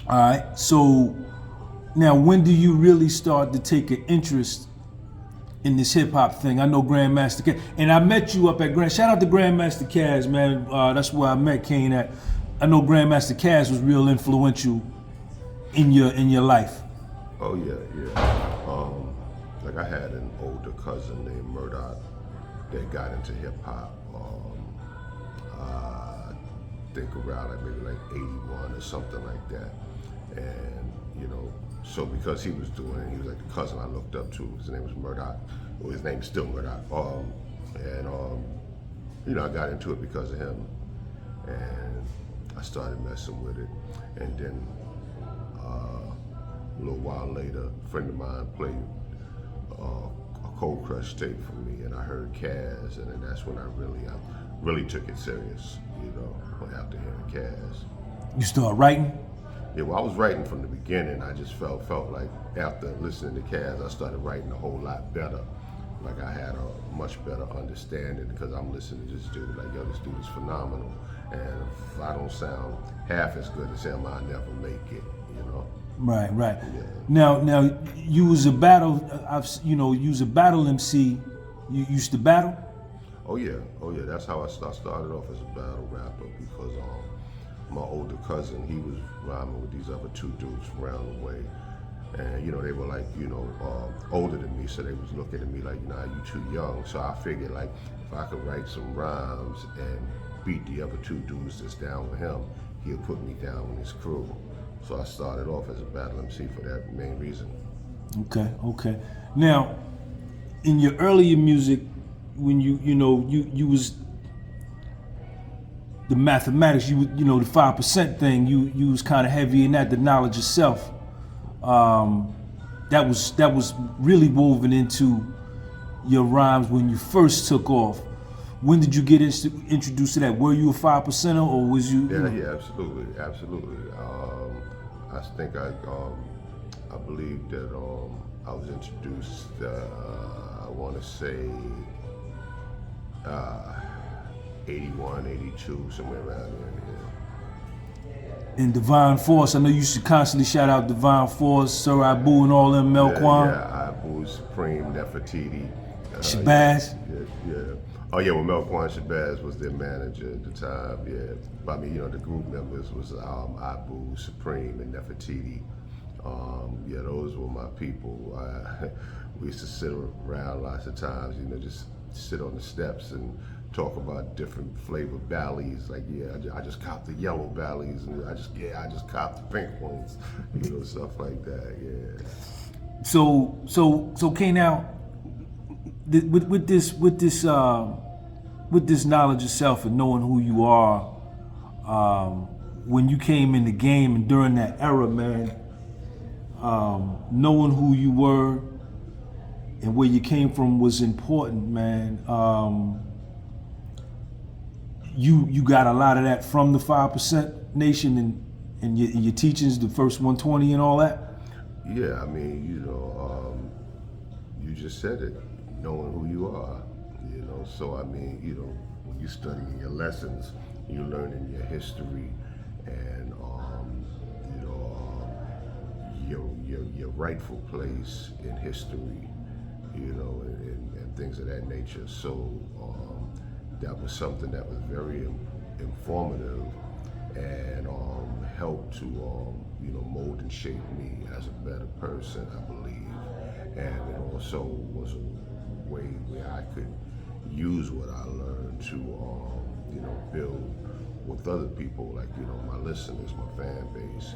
All right. So now, when do you really start to take an interest in this hip hop thing? I know Grandmaster Kaz, and I met you up at Grand. Shout out to Grandmaster Kaz, man. That's where I met KANE at. I know Grandmaster Kaz was real influential in your life. Oh yeah, yeah. Like I had an older cousin named Murdoch that got into hip hop. I think around maybe 81 or something like that. And so because he was doing it, he was like the cousin I looked up to. His name was Murdoch. Well, his name is still Murdoch. I got into it because of him, and I started messing with it. And then a little while later, a friend of mine played a Cold Crush tape for me, and I heard Kaz, and then that's when I really took it serious. After hearing Kaz. You start writing? Yeah, well, I was writing from the beginning. I just felt like after listening to Kaz, I started writing a whole lot better. Like I had a much better understanding because I'm listening to this dude. Like, yo, this dude is phenomenal. And if I don't sound half as good as him, I'll never make it. Right. Yeah. Now, you was a battle. You was a battle MC. You used to battle. Oh yeah. That's how I started off as a battle rapper because my older cousin, he was rhyming with these other two dudes from around the way, and they were like older than me, so they was looking at me like, you too young. So I figured like if I could write some rhymes and beat the other two dudes that's down with him, he'll put me down with his crew. So I started off as a battle MC for that main reason. Okay. Now, in your earlier music, when you was the mathematics, the 5% thing, you was kind of heavy in that, the knowledge of self. That was really woven into your rhymes when you first took off. When did you get introduced to that? Were you a 5%er or was you? Yeah, absolutely. I think I believe that I was introduced. I want to say 81, 82, somewhere around there. In Divine Force, I know you used to constantly shout out Divine Force, Sir Abu and all them, Melquan. Yeah, Abu, Supreme, Nefertiti. Shabazz. Yeah. Oh yeah, well Melquan Shabazz was their manager at the time, yeah. But I mean, the group members was Abu, Supreme, and Nefertiti. Yeah, those were my people. We used to sit around lots of times, just sit on the steps and talk about different flavor Bally's. Like, I just copped the yellow Bally's, and I just copped the pink ones, stuff like that. Yeah. So okay, now with this knowledge of self and knowing who you are, when you came in the game and during that era, man, knowing who you were and where you came from was important, man. You got a lot of that from the 5% Nation and your teachings, the first 120 and all that? Yeah, I mean, you just said it, knowing who you are, So, I mean, when you're studying your lessons, you're learning your history and, your rightful place in history, and things of that nature. So, that was something that was very informative and helped to mold and shape me as a better person, I believe. And it also was a way where I could use what I learned to build with other people, like my listeners, my fan base.